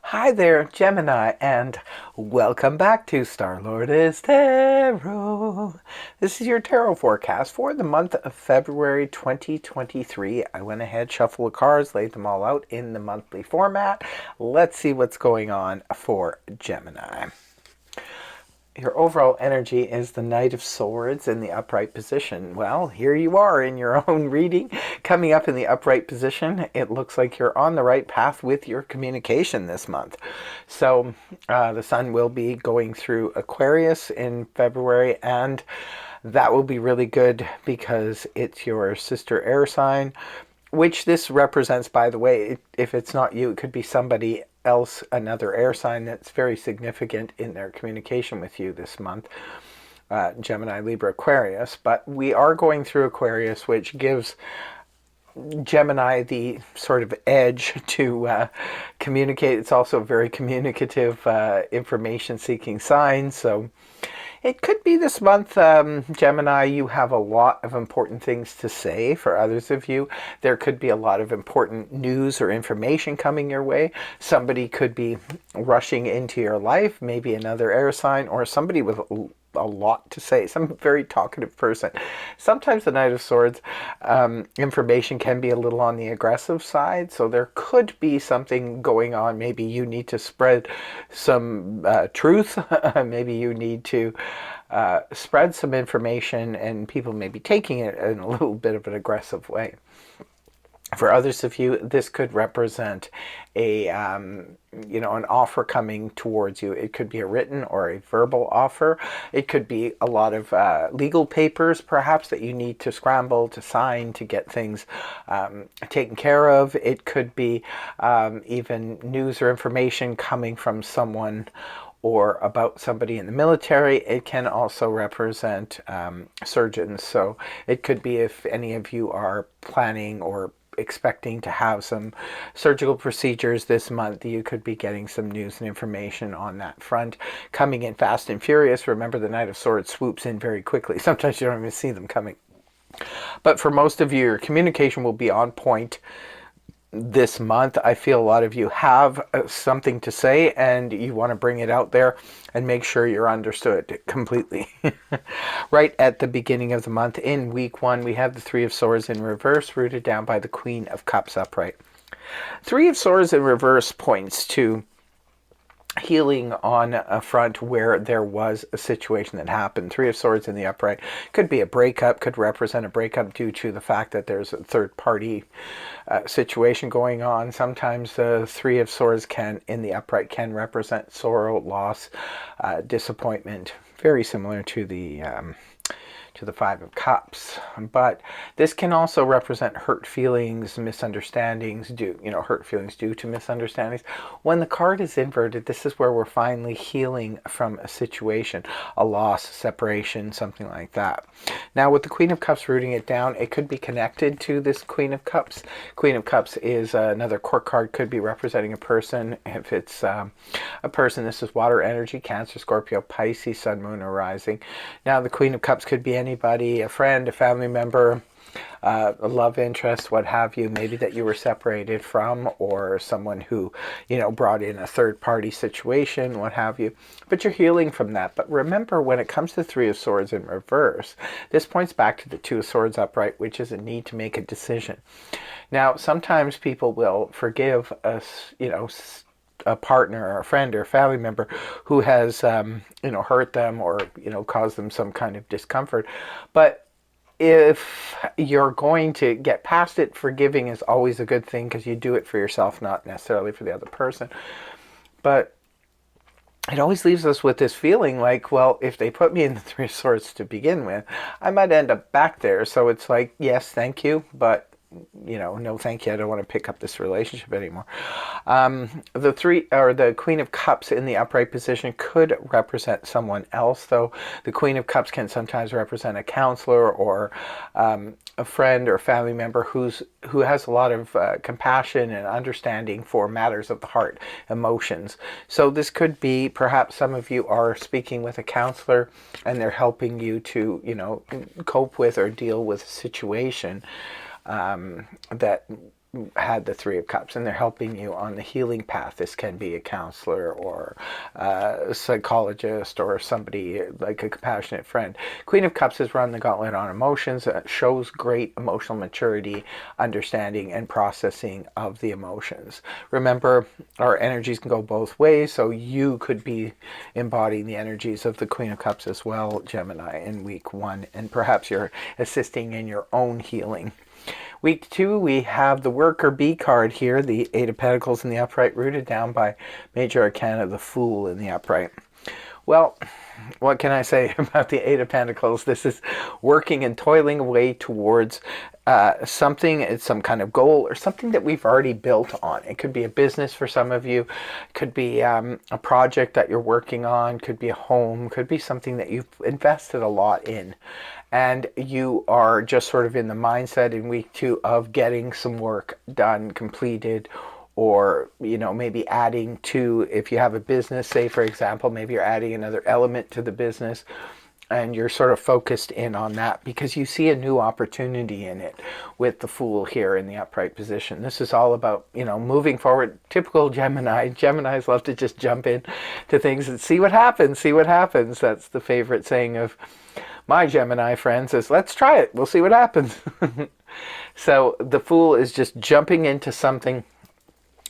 Hi there, Gemini, and welcome back to Star-Lord is Tarot. This is your tarot forecast for the month of February 2023. I went ahead, shuffled the cards, laid them all out in the monthly format. Let's see what's going on for Gemini. Your overall energy is the Knight of Swords in the upright position. Well, here you are in your own reading, coming up in the upright position. It looks like you're on the right path with your communication this month. So the sun will be going through Aquarius in February, and that will be really good because it's your sister air sign, which this represents, by the way. If it's not you, it could be somebody else, another air sign that's very significant in their communication with you this month. Gemini, Libra, Aquarius. But we are going through Aquarius, which gives Gemini the sort of edge to communicate. It's also a very communicative, information-seeking sign. So it could be this month, Gemini, you have a lot of important things to say. For others of you, there could be a lot of important news or information coming your way. Somebody could be rushing into your life, maybe another air sign, or somebody with a lot to say, some very talkative person. Sometimes the Knight of Swords information can be a little on the aggressive side, so there could be something going on. Maybe you need to spread some truth. Maybe you need to spread some information, and people may be taking it in a little bit of an aggressive way. For others of you, this could represent a an offer coming towards you. It could be a written or a verbal offer. It could be a lot of legal papers, perhaps, that you need to scramble to sign to get things taken care of. It could be even news or information coming from someone or about somebody in the military. It can also represent surgeons. So it could be if any of you are planning or expecting to have some surgical procedures this month, you could be getting some news and information on that front, coming in fast and furious. Remember, the Knight of Swords swoops in very quickly. Sometimes you don't even see them coming. But for most of you, your communication will be on point this month. I feel a lot of you have something to say, and you want to bring it out there and make sure you're understood completely. Right at the beginning of the month, in week 1, we have the Three of Swords in reverse, rooted down by the Queen of Cups upright. Three of Swords in reverse points to healing on a front where there was a situation that happened. Three of Swords in the upright could be a breakup, could represent a breakup due to the fact that there's a third party situation going on. Sometimes the Three of Swords in the upright can represent sorrow, loss, disappointment, very similar to the Five of Cups. But this can also represent hurt feelings, misunderstandings, hurt feelings due to misunderstandings. When the card is inverted, this is where we're finally healing from a situation, a loss, separation, something like that. Now, with the Queen of Cups rooting it down, it could be connected to this Queen of Cups. Queen of Cups is another court card, could be representing a person. If it's a person, this is water energy, Cancer, Scorpio, Pisces, Sun, Moon, or Rising. Now, the Queen of Cups could be anybody, a friend, a family member, a love interest, what have you, maybe that you were separated from, or someone who, brought in a third party situation, what have you. But you're healing from that. But remember, when it comes to Three of Swords in reverse, this points back to the Two of Swords upright, which is a need to make a decision. Now, sometimes people will forgive us, a partner or a friend or a family member who has, hurt them or, caused them some kind of discomfort. But if you're going to get past it, forgiving is always a good thing because you do it for yourself, not necessarily for the other person. But it always leaves us with this feeling like, well, if they put me in the Three of Swords to begin with, I might end up back there. So it's like, yes, thank you, but no thank you, I don't want to pick up this relationship anymore. The Queen of Cups in the upright position could represent someone else, though. The Queen of Cups can sometimes represent a counselor or a friend or family member who has a lot of compassion and understanding for matters of the heart, emotions. So this could be, perhaps some of you are speaking with a counselor and they're helping you to, cope with or deal with a situation that had the Three of Cups, and they're helping you on the healing path. This can be a counselor or a psychologist or somebody like a compassionate friend. Queen of Cups has run the gauntlet on emotions. Shows great emotional maturity, understanding, and processing of the emotions. Remember, our energies can go both ways, so you could be embodying the energies of the Queen of Cups as well, Gemini, in week 1, and perhaps you're assisting in your own healing. Week 2, we have the Worker Bee card here, the Eight of Pentacles in the upright, rooted down by Major Arcana, the Fool in the upright. Well, what can I say about the Eight of Pentacles? This is working and toiling away towards something. It's some kind of goal or something that we've already built on. It could be a business for some of you. It could be a project that you're working on. Could be a home. Could be something that you've invested a lot in. And you are just sort of in the mindset in week 2 of getting some work done, completed, or, you know, maybe adding to, if you have a business, say for example, maybe you're adding another element to the business, and you're sort of focused in on that because you see a new opportunity in it with the Fool here in the upright position. This is all about, you know, moving forward. Typical Gemini. Geminis love to just jump in to things and see what happens, see what happens. That's the favorite saying of my Gemini friends is, let's try it. We'll see what happens. So the Fool is just jumping into something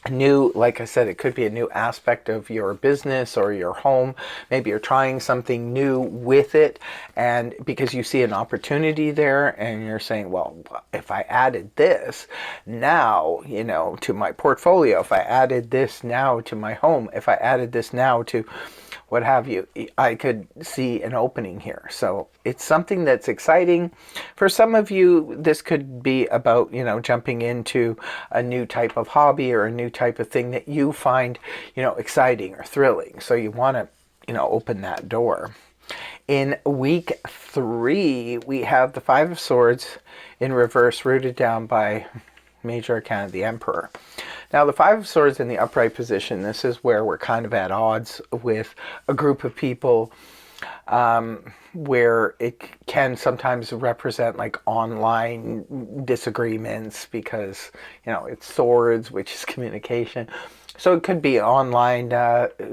new. Like I said, it could be a new aspect of your business or your home. Maybe you're trying something new with it, and because you see an opportunity there and you're saying, well, if I added this now, you know, to my portfolio, if I added this now to my home, if I added this now to what have you, I could see an opening here. So it's something that's exciting. For some of you, this could be about, you know, jumping into a new type of hobby or a new type of thing that you find, you know, exciting or thrilling. So you want to, you know, open that door. In week 3, we have the Five of Swords in reverse, rooted down by Major Arcana, the Emperor. Now, the Five of Swords in the upright position, this is where we're kind of at odds with a group of people, where it can sometimes represent like online disagreements because, you know, it's swords, which is communication. So it could be online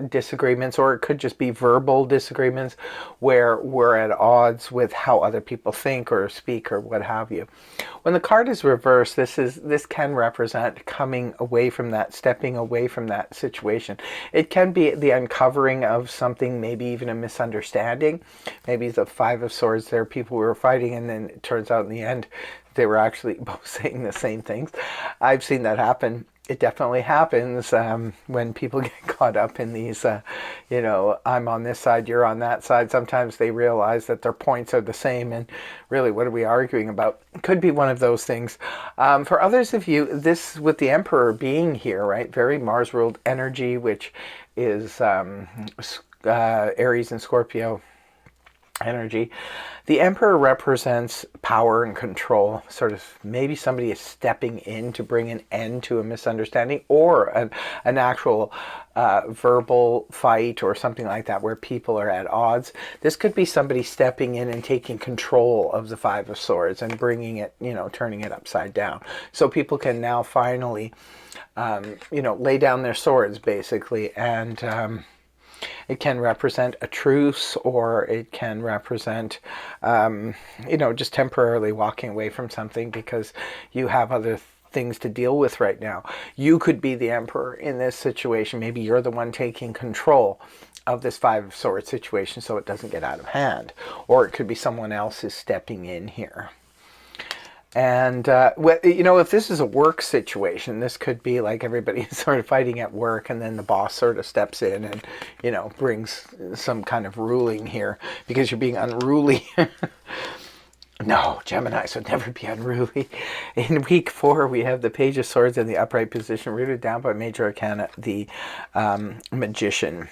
disagreements, or it could just be verbal disagreements where we're at odds with how other people think or speak or what have you. When the card is reversed, this can represent coming away from that, stepping away from that situation. It can be the uncovering of something, maybe even a misunderstanding. Maybe the Five of Swords, there are people who were fighting, and then it turns out in the end they were actually both saying the same things. I've seen that happen. It definitely happens when people get caught up in these, you know, I'm on this side, you're on that side. Sometimes they realize that their points are the same, and really, what are we arguing about? Could be one of those things. For others of you, this with the Emperor being here, right, very Mars-ruled energy, which is Aries and Scorpio energy. The Emperor represents power and control. Sort of maybe somebody is stepping in to bring an end to a misunderstanding, or an actual verbal fight or something like that where people are at odds. This could be somebody stepping in and taking control of the Five of Swords and bringing it, you know, turning it upside down. So people can now finally, you know, lay down their swords basically, and it can represent a truce, or it can represent, you know, just temporarily walking away from something because you have other things to deal with right now. You could be the Emperor in this situation. Maybe you're the one taking control of this Five of Swords situation so it doesn't get out of hand. Or it could be someone else is stepping in here. And, you know, if this is a work situation, this could be like everybody sort of fighting at work, and then the boss sort of steps in and, you know, brings some kind of ruling here because you're being unruly. No, Geminis would never be unruly. In week 4, we have the Page of Swords in the upright position, rooted down by Major Arcana, the Magician.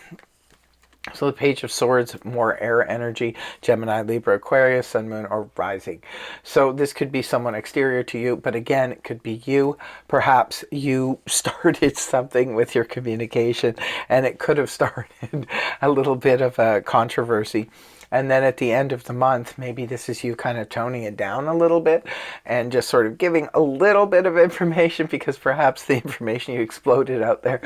So the Page of Swords, more air energy, Gemini, Libra, Aquarius, Sun, Moon, or Rising. So this could be someone exterior to you, but again, it could be you. Perhaps you started something with your communication, and it could have started a little bit of a controversy. And then at the end of the month, maybe this is you kind of toning it down a little bit and just sort of giving a little bit of information because perhaps the information you exploded out there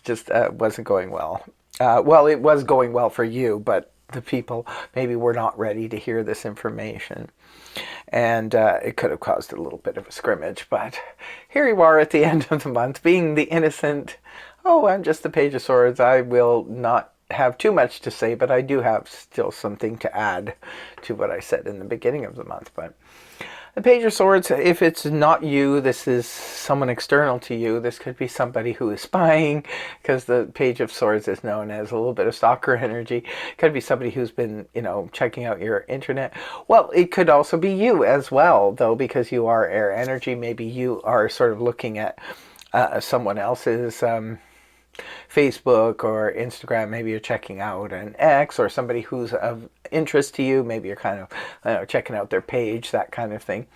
just wasn't going well. Well, it was going well for you, but the people maybe were not ready to hear this information. And it could have caused a little bit of a scrimmage. But here you are at the end of the month, being the innocent, oh, I'm just the Page of Swords. I will not have too much to say, but I do have still something to add to what I said in the beginning of the month. But the Page of Swords, if it's not you, this is someone external to you. This could be somebody who is spying, because the Page of Swords is known as a little bit of stalker energy. It could be somebody who's been, checking out your internet. Well, it could also be you as well, though, because you are air energy. Maybe you are sort of looking at someone else's Facebook or Instagram. Maybe you're checking out an ex or somebody who's of interest to you. Maybe you're kind of checking out their page, that kind of thing.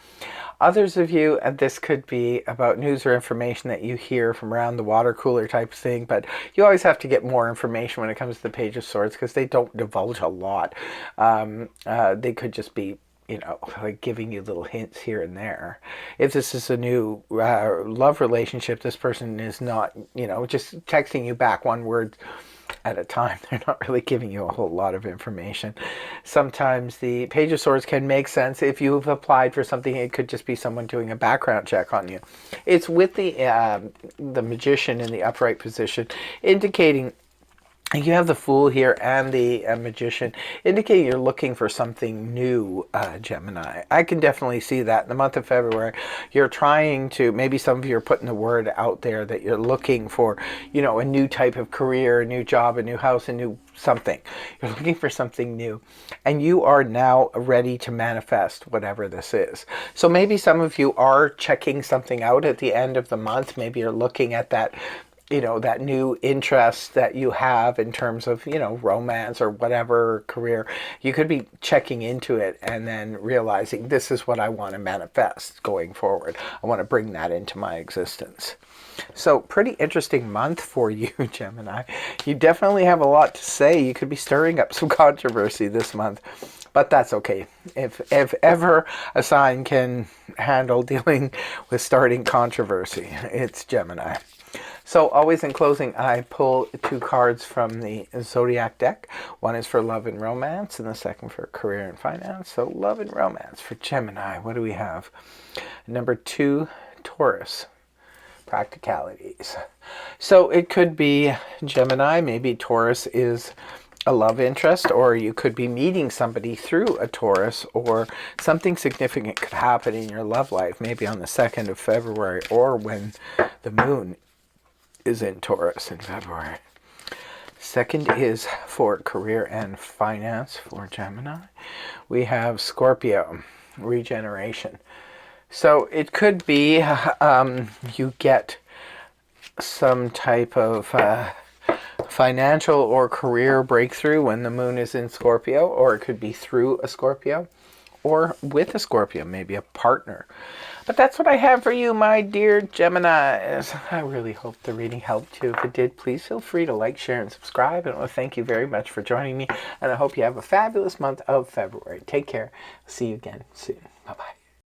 Others of you, and this could be about news or information that you hear from around the water cooler type of thing, but you always have to get more information when it comes to the Page of Swords because they don't divulge a lot. They could just be like giving you little hints here and there. If this is a new love relationship, this person is not, just texting you back one word at a time. They're not really giving you a whole lot of information. Sometimes the Page of Swords can make sense if you've applied for something. It could just be someone doing a background check on you. It's with the Magician in the upright position, indicating you have the Fool here and the Magician, indicating you're looking for something new, Gemini. I can definitely see that in the month of February. You're trying to, maybe some of you are putting the word out there that you're looking for, a new type of career, a new job, a new house, a new something. You're looking for something new. And you are now ready to manifest whatever this is. So maybe some of you are checking something out at the end of the month. Maybe you're looking at that that new interest that you have in terms of, romance or whatever career. You could be checking into it and then realizing this is what I want to manifest going forward. I want to bring that into my existence. So pretty interesting month for you, Gemini. You definitely have a lot to say. You could be stirring up some controversy this month. But that's okay. If ever a sign can handle dealing with starting controversy, it's Gemini. So always in closing, I pull 2 cards from the Zodiac deck. One is for love and romance, and the second for career and finance. So love and romance for Gemini. What do we have? Number 2, Taurus. Practicalities. So it could be Gemini. Maybe Taurus is a love interest, or you could be meeting somebody through a Taurus, or something significant could happen in your love life, maybe on the 2nd of February, or when the moon is in Taurus in February. Second is for career and finance for Gemini. We have Scorpio, regeneration. So it could be you get some type of financial or career breakthrough when the moon is in Scorpio, or it could be through a Scorpio or with a Scorpio, maybe a partner. But that's what I have for you, my dear Geminis. I really hope the reading helped you. If it did, please feel free to like, share, and subscribe. And I want to thank you very much for joining me. And I hope you have a fabulous month of February. Take care. See you again soon. Bye-bye.